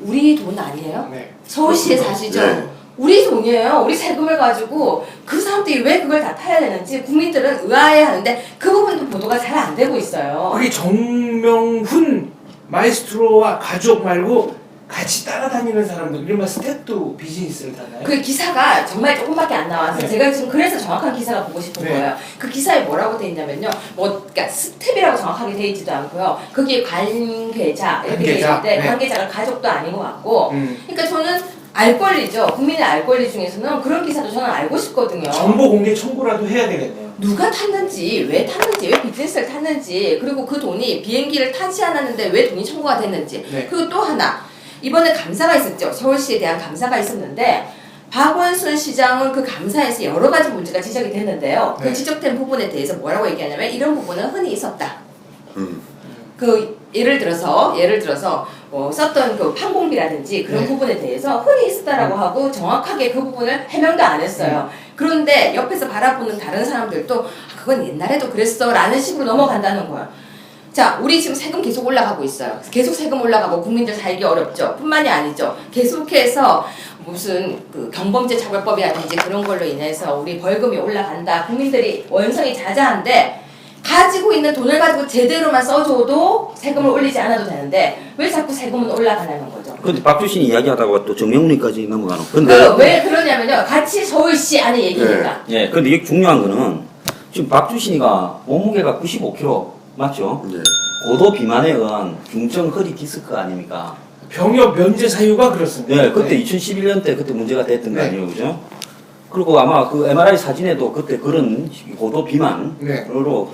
우리 돈 아니에요? 네. 서울시에 사시죠? 네. 우리 돈이에요. 우리 세금을 가지고 그 사람들이 왜 그걸 다 타야 되는지 국민들은 의아해하는데 그 부분도 보도가 잘 안 되고 있어요. 그게 정명훈 마에스트로와 가족 말고 같이 따라다니는 사람들, 이른바 스태프도 비즈니스를 타나요? 그 기사가 정말 조금밖에 안 나와서 네. 제가 지금 그래서 정확한 기사가 보고 싶은 네. 거예요. 그 기사에 뭐라고 돼 있냐면요. 그러니까 스텝이라고 정확하게 돼 있지도 않고요. 거기에 관계자 이렇게 돼 관계자. 있는데 네. 관계자가 가족도 아닌 것 같고 음. 그러니까 저는 알 권리죠. 국민의 알 권리 중에서는 그런 기사도 저는 알고 싶거든요. 정보 공개 청구라도 해야 되겠네요. 누가 탔는지, 왜 비즈니스를 탔는지, 그리고 그 돈이 비행기를 타지 않았는데 왜 돈이 청구가 됐는지. 네. 그리고 또 하나, 이번에 감사가 있었죠. 서울시에 대한 감사가 있었는데 박원순 시장은 그 감사에서 여러 가지 문제가 지적이 됐는데요. 네. 그 지적된 부분에 대해서 뭐라고 얘기하냐면 이런 부분은 흔히 있었다. 음. 그 예를 들어서 뭐 썼던 그 판공비라든지 그런 네. 부분에 대해서 흔히 있었다라고 하고 정확하게 그 부분을 해명도 안 했어요. 그런데 옆에서 바라보는 다른 사람들도 그건 옛날에도 그랬어라는 식으로 넘어간다는 거예요. 자, 우리 지금 세금 계속 올라가고 있어요. 계속 세금 올라가고 국민들 살기 어렵죠. 뿐만이 아니죠. 계속해서 무슨 그 경범죄 처벌법이라든지 그런 걸로 인해서 우리 벌금이 올라간다. 국민들이 원성이 자자한데 가지고 있는 돈을 가지고 제대로만 써줘도 세금을 올리지 않아도 되는데 왜 자꾸 세금은 올라가냐는 거죠. 근데 박주신이 이야기하다가 또 정명훈이까지 넘어가는. 근데 왜 그러냐면요. 같이 서울시 안에 얘기니까. 예, 근데 이게 중요한 거는 지금 박주신이가 몸무게가 95kg 맞죠? 예. 고도 비만에 의한 중증 허리 디스크 아닙니까? 병역 면제 사유가 그렇습니다. 네, 그때 2011년 때 그때 문제가 됐던 거 네. 아니에요, 그죠? 그리고 아마 그 MRI 사진에도 그때 그런 고도 비만으로 네.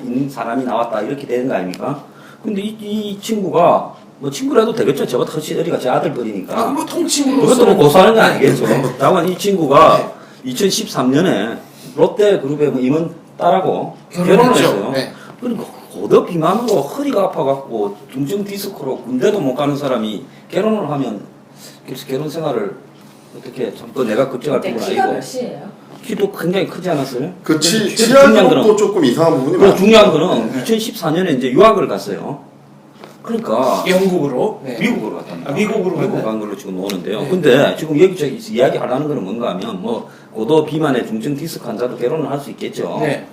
있는 사람이 나왔다 이렇게 되는 거 아닙니까? 근데 이 친구가 뭐 친구라도 되겠죠. 저보다 훨씬 어리가 제 아들뻘이니까. 뭐 통칭으로 그것도 뭐 고소하는 거 아니겠죠. 네. 다만 이 친구가 2013년에 롯데그룹의 뭐 임원 딸하고 결혼을 했어요. 네. 그러니까 고도 비만으로 허리가 아파갖고 중증 디스크로 군대도 못 가는 사람이 결혼을 하면 그래서 결혼 생활을 어떻게 참 또 내가 걱정할 근데 부분 키가 아니고 몇이에요? 키도 굉장히 크지 않았어요? 그 중요한 치아도 조금 이상한 부분이 그리고 많아요. 중요한 거는 2014년에 이제 유학을 갔어요. 그러니까 영국으로. 네. 미국으로 갔답니다. 미국으로 미국 갔나요? 간 걸로 지금 오는데요. 네. 근데 지금 이야기 하려는 거는 뭔가 하면 뭐 고도 비만의 중증 디스크 환자도 결혼을 할 수 있겠죠. 네.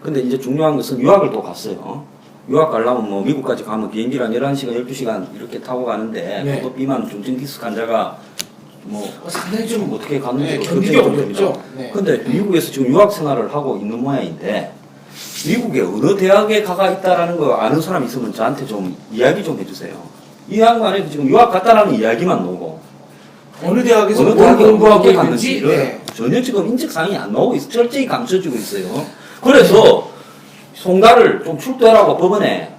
근데 이제 중요한 것은 유학을 또 갔어요. 유학 가려면 뭐 미국까지 가면 비행기를 한 11시간, 12시간 이렇게 타고 가는데 네. 고도 비만 중증 디스크 환자가 뭐 상당히 좀 어떻게 가는지 네, 견디기 어렵죠. 네. 근데 미국에서 지금 유학 생활을 하고 있는 모양인데 미국에 어느 대학에 가가 있다라는 거 아는 사람 있으면 저한테 좀 이야기 좀 해주세요. 이 양반이 지금 유학 갔다라는 이야기만 나오고 어느 대학에서 어느 뭘 대학에 공부하고 어떻게 있는지 갔는지를 네. 전혀 지금 인적사항이 안 나오고 있어. 철저히 감춰지고 있어요. 그래서 송달을 좀 출두하라고 법원에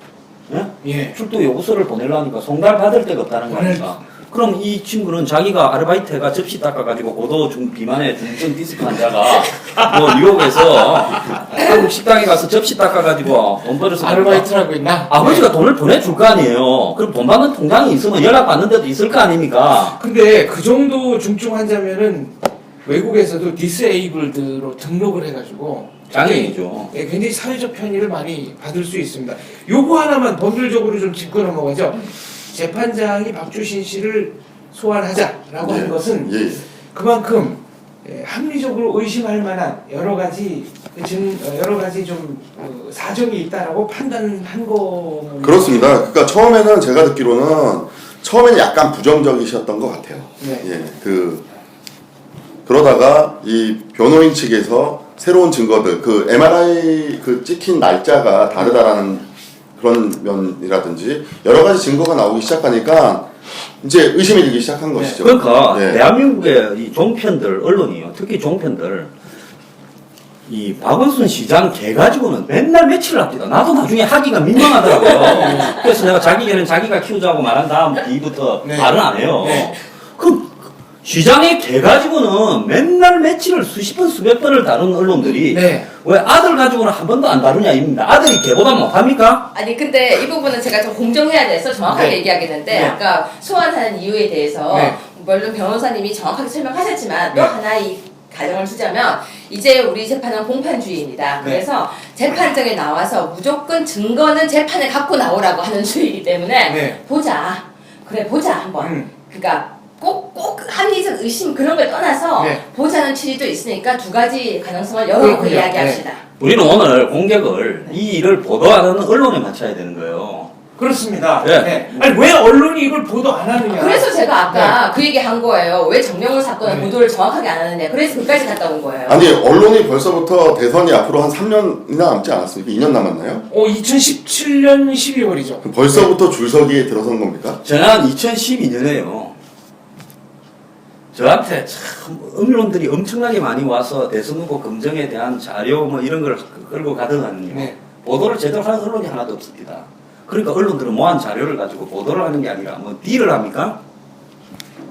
예? 예. 출두 요구서를 보내려니까 송달 받을 데가 없다는 거니까. 그럼 이 친구는 자기가 아르바이트 해가 접시 닦아가지고 고도 비만의 중증 디스크 환자가 뭐 뉴욕에서 한국 식당에 가서 접시 닦아가지고 돈 벌어서 아르바이트를 하고 있나? 아버지가 돈을 보내줄 거 아니에요. 그럼 돈 받는 통장이 있으면 연락 받는 데도 있을 거 아닙니까? 근데 그 정도 중증 환자면은 외국에서도 디스에이블드로 등록을 해가지고 장애인이죠. 예, 굉장히 사회적 편의를 많이 받을 수 있습니다. 요거 하나만 법률적으로 좀 짚고 넘어가죠. 재판장이 박주신 씨를 소환하자라고 한 것은 예. 그만큼 합리적으로 의심할 만한 여러 가지 좀 사정이 있다라고 판단한 거. 그렇습니다. 그러니까 처음에는 제가 듣기로는 처음에는 약간 부정적이셨던 것 같아요. 네. 예, 그러다가 이 변호인 측에서 새로운 증거들, 그 MRI 그 찍힌 날짜가 다르다라는 그런 면이라든지 여러 가지 증거가 나오기 시작하니까 이제 의심이 들기 시작한 것이죠. 그러니까 네. 대한민국의 이 종편들 언론이요, 특히 종편들 이 박원순 시장 개 가지고는 맨날 며칠을 합니다. 나도 나중에 하기가 민망하더라고요. 그래서 내가 자기 개는 자기가 키우자고 말한 다음 뒤부터 네. 말은 안 해요. 네. 그럼 시장의 개 가지고는 맨날 며칠을 수십 번 수백 번을 다룬 언론들이 네. 왜 아들 가지고는 한 번도 안 다루냐 입니다. 아들이 개보다 못합니까? 아니 근데 이 부분은 제가 좀 공정해야 돼서 정확하게 네. 얘기하겠는데 네. 아까 소환하는 이유에 대해서 네. 물론 변호사님이 정확하게 설명하셨지만 또 네. 하나 이 가정을 주자면 이제 우리 재판은 공판주의입니다. 네. 그래서 재판정에 나와서 무조건 증거는 재판에 갖고 나오라고 하는 주의이기 때문에 네. 보자. 그래 보자 한번. 그러니까 꼭 합리적 의심 그런 걸 떠나서 네. 보자는 취지도 있으니까 두 가지 가능성을 열어놓고 그렇군요. 이야기합시다. 우리는 오늘 공격을 이 일을 보도하는 언론에 맞춰야 되는 거예요. 그렇습니다. 네. 네. 아니 왜 언론이 이걸 보도 안 하느냐? 그래서 제가 아까 그 얘기 한 거예요. 왜 정명훈 사건의 네. 보도를 정확하게 안 하느냐. 그래서 그까지 갔다 온 거예요. 아니 언론이 벌써부터 대선이 앞으로 한 3년이나 남지 않았습니까? 2년 남았나요? 2017년 12월이죠. 벌써부터 줄서기에 들어선 겁니까? 저는 2012년에요. 저한테 참 언론들이 엄청나게 많이 와서 대선 후보 검증에 대한 자료 뭐 이런 걸 끌고 가더니요. 네. 보도를 제대로 하는 언론이 하나도 없습니다. 그러니까 언론들은 모한 자료를 가지고 보도를 하는 게 아니라 뭐 딜을 합니까?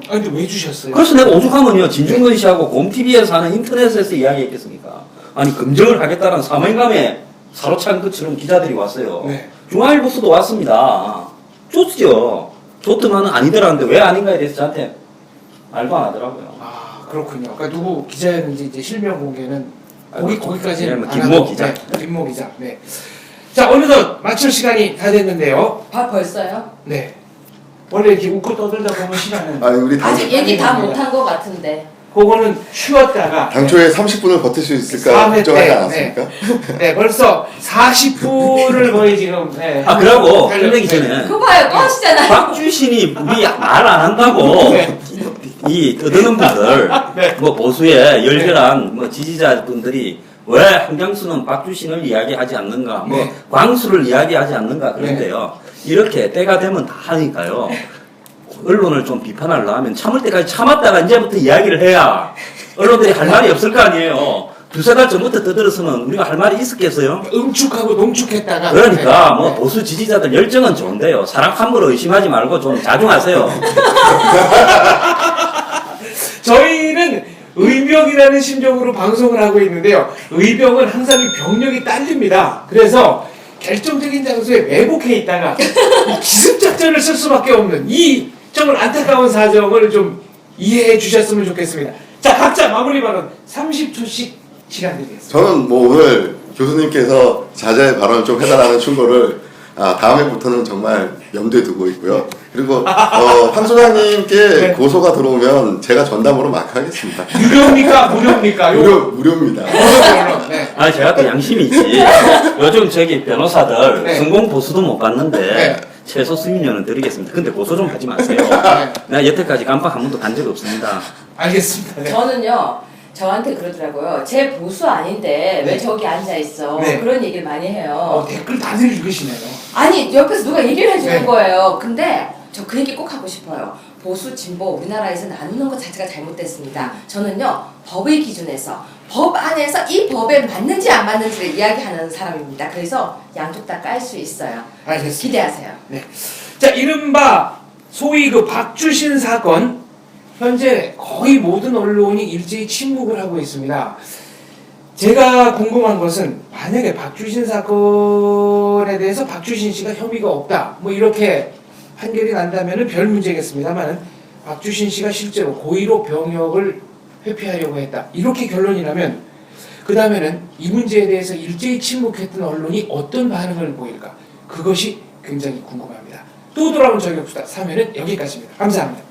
아니 근데 왜 주셨어요? 그래서 내가 오죽하면요 진중근 씨하고 곰TV에서 하는 인터넷에서 이야기했겠습니까? 아니 검증을 하겠다는 사명감에 사로찬 것처럼 기자들이 왔어요. 네. 중앙일보서도 왔습니다. 줬죠. 줬더만은 아니더라는데 왜 아닌가에 대해서 저한테 말도 안 하더라고요. 아 그렇군요. 그러니까 누구 기자였는지 이제 실명 공개는 거기까지는 네, 뭐 안 김모 하고, 기자. 네, 김모 기자. 네. 자 어느덧 마칠 시간이 다 됐는데요. 벌써요? 네. 원래 이렇게 웃고 떠들다 보면 시간은 아니 우리 아직 얘기 다 아닙니다. 못한 것 같은데. 그거는 쉬었다가 당초에 30분을 버틸 수 있을까 3회 걱정하지 때, 않았습니까? 네, 벌써 40분을 거의 지금 네, 그러고 달려- 끝내기 네. 전에 그거 봐요, 또 하시잖아요. 박주신이 우리 말 안 한다고 네. 이 떠드는 분들 네. 뭐 보수의 열렬한 뭐 지지자분들이 왜 한경수는 박주신을 이야기하지 않는가 뭐 네. 광수를 이야기하지 않는가 그런데요 이렇게 때가 되면 다 하니까요 언론을 좀 비판하려 하면 참을 때까지 참았다가 이제부터 이야기를 해야 언론들이 할 말이 없을 거 아니에요 두세 달 전부터 떠들어서는 우리가 할 말이 있었겠어요? 응축하고 농축했다가 그러니까 네. 뭐 보수 지지자들 열정은 좋은데요. 사람 함부로 의심하지 말고 좀 자중하세요. 저희는 의병이라는 심정으로 방송을 하고 있는데요. 의병은 항상 이 병력이 딸립니다. 그래서 결정적인 장소에 매복해 있다가 이 기습작전을 쓸 수밖에 없는 이 정말 안타까운 사정을 좀 이해해 주셨으면 좋겠습니다. 자, 각자 마무리 발언 30초씩 시간 드리겠습니다. 저는 뭐 오늘 교수님께서 자제의 발언을 좀 해달라는 충고를 다음해부터는 정말 염두에 두고 있고요. 그리고 황 소장님께 네. 고소가 들어오면 제가 전담으로 막 하겠습니다. 유료입니까? 무료입니까? 무료입니다. 무료. 네. 아 제가 또 양심이 있지. 요즘 저기 변호사들 네. 성공 보수도 못 받는데 네. 최소 수임료는 드리겠습니다. 근데 고소 좀 하지 마세요. 네. 내가 여태까지 깜빡 한 번도 간 적이 없습니다. 알겠습니다. 네. 저는요, 저한테 그러더라고요. 제 보수 아닌데 왜 네. 저기 앉아 있어? 네. 그런 얘기를 많이 해요. 댓글 다들 읽으시네요. 아니 옆에서 누가 얘기를 해주는 네. 거예요. 근데 저 그 얘기 꼭 하고 싶어요. 보수 진보 우리나라에서 나누는 것 자체가 잘못됐습니다. 저는요 법의 기준에서 법 안에서 이 법에 맞는지 안 맞는지를 이야기하는 사람입니다. 그래서 양쪽 다 깔 수 있어요. 알겠습니다. 기대하세요. 네. 자, 이른바 소위 그 박주신 사건 현재 거의 모든 언론이 일제히 침묵을 하고 있습니다. 제가 궁금한 것은 만약에 박주신 사건에 대해서 박주신 씨가 혐의가 없다 뭐 이렇게 판결이 난다면은 별 문제겠습니다만은 박주신 씨가 실제로 고의로 병역을 회피하려고 했다 이렇게 결론이 나면 그 다음에는 이 문제에 대해서 일제히 침묵했던 언론이 어떤 반응을 보일까 그것이 굉장히 궁금합니다. 또 돌아온 저격수다 3회는 여기까지입니다. 감사합니다.